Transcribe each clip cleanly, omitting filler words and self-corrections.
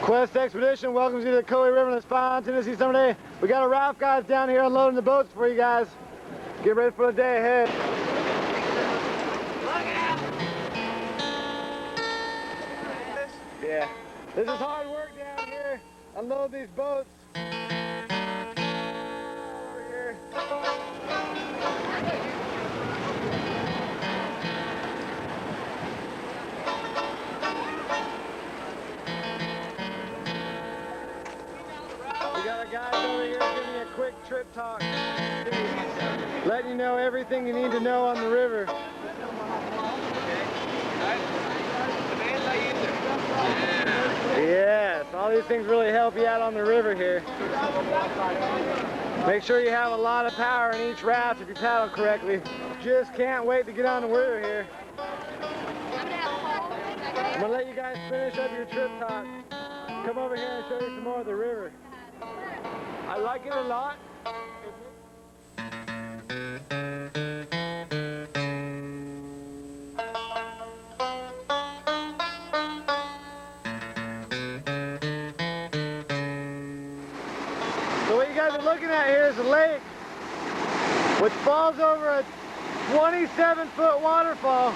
Quest Expedition welcomes you to the Ocoee River on this fine Tennessee summer day. We got our raft guys down here unloading the boats for you guys. Get ready for the day ahead. Yeah, this is hard work down here. Unload these boats. Over here. We got our guys over here giving you a quick trip talk, letting you know everything you need to know on the river. Yes, all these things really help you out on the river here. Make sure you have a lot of power in each raft if you paddle correctly. Just can't wait to get on the river here. I'm gonna let you guys finish up your trip talk. Come over here and show you some more of the river. I like it a lot. So what you guys are looking at here is a lake which falls over a 27-foot waterfall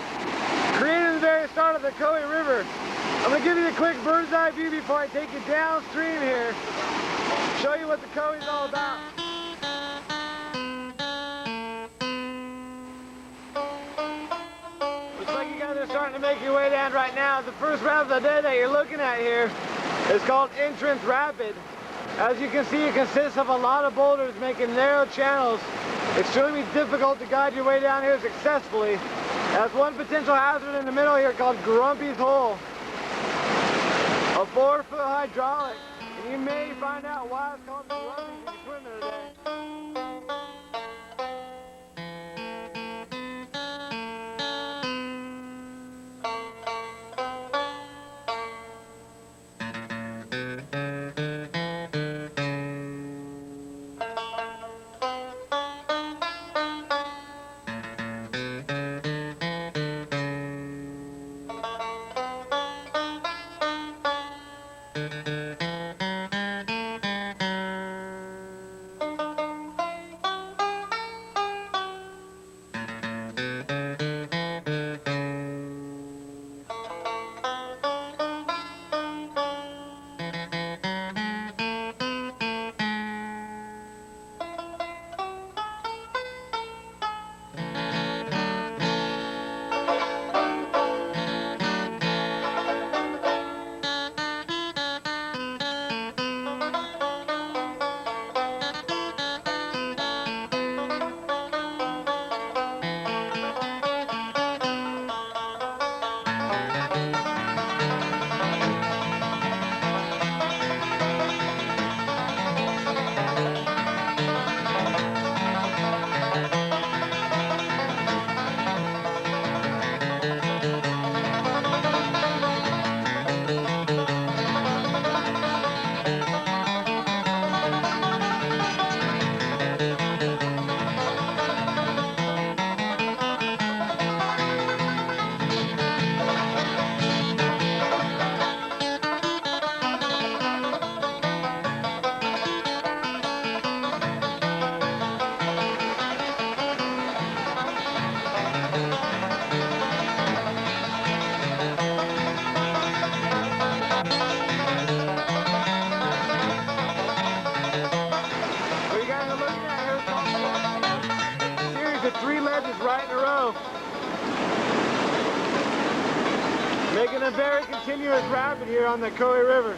created at the very start of the Ocoee River. I'm going to give you a quick bird's eye view before I take you downstream here, show you what the Ocoee is all about. Looks like you guys are starting to make your way down right now. The first raft of the day that you're looking at here is called Entrance Rapid. As you can see, it consists of a lot of boulders making narrow channels. Extremely difficult to guide your way down here successfully. There's one potential hazard in the middle here called Grumpy's Hole, a 4-foot hydraulic. And you may find out why it's called Grumpy's if you swim there today. Right in a row, making a very continuous rapid here on the Ocoee River.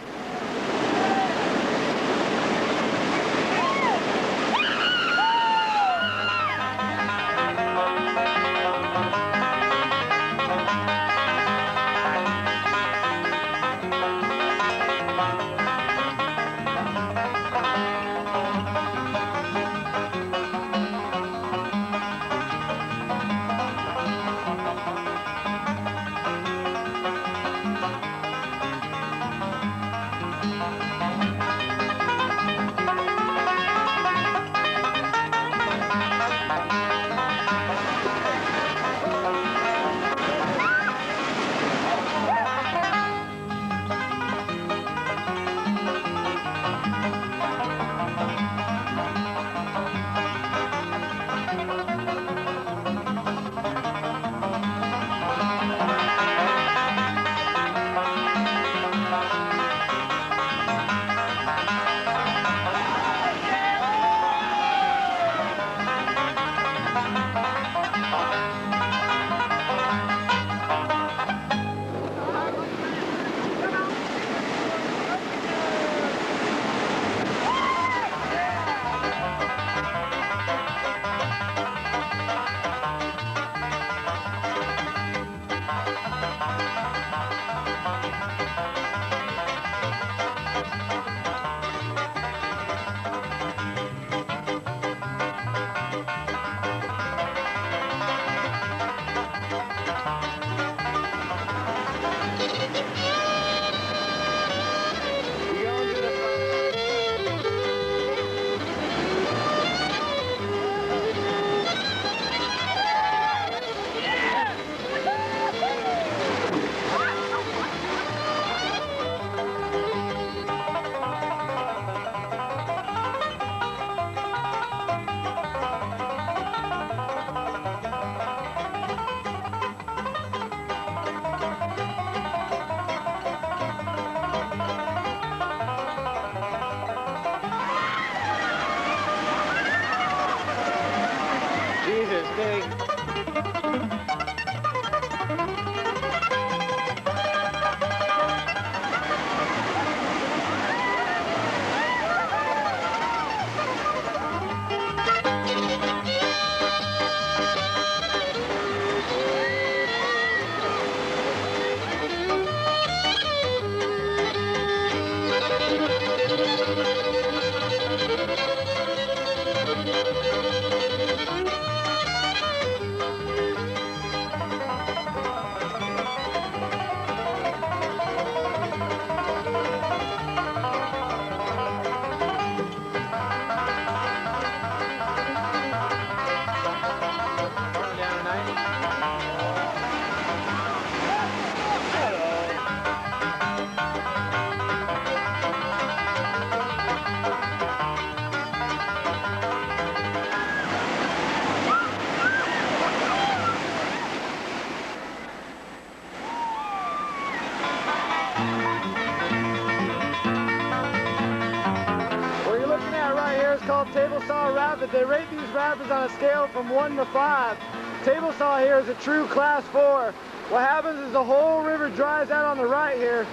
table saw rapid. They rate these rapids on a scale from 1 to 5. Table saw here is a true class 4. What happens is the whole river dries out on the right here,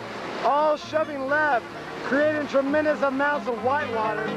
all shoving left, creating tremendous amounts of white water.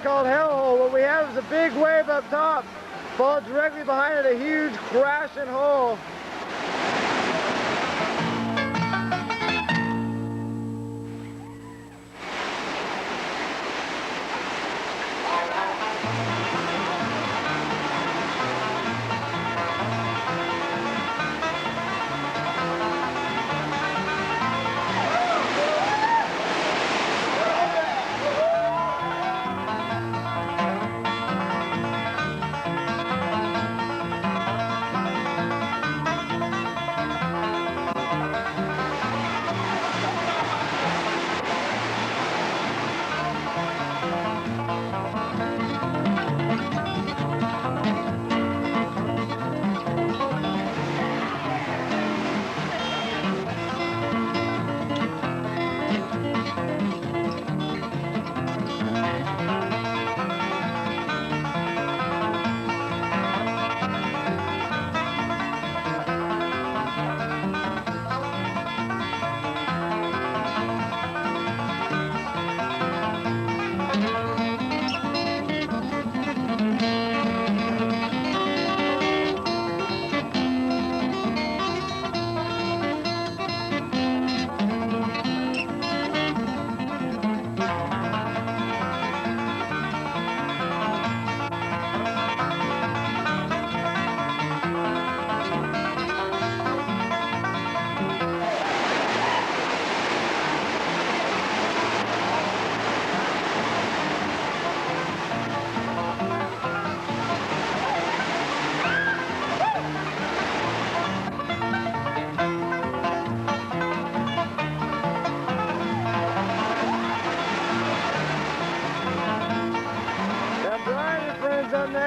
Called Hellhole. What we have is a big wave up top, followed directly behind it a huge crashing hole.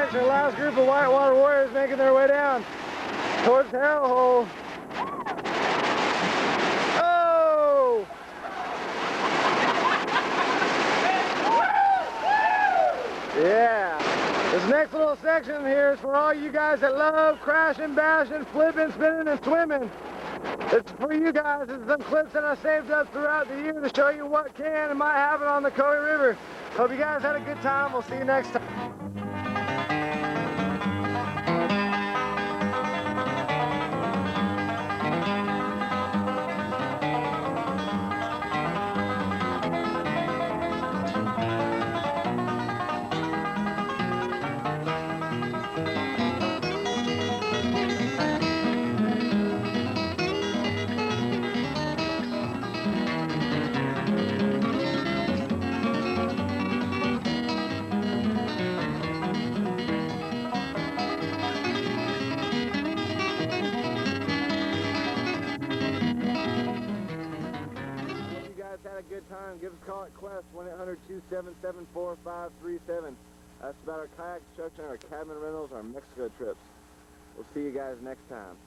section, last group of whitewater warriors making their way down towards Hellhole. Oh! Yeah. This next little section here is for all you guys that love crashing, bashing, flipping, spinning, and swimming. It's for you guys. It's some clips that I saved up throughout the year to show you what can and might happen on the Ocoee River. Hope you guys had a good time. We'll see you next time. Had a good time. Give us a call at Quest 1-800-277-4537. That's about our kayak construction, our cabin rentals, our Mexico trips. We'll see you guys next time.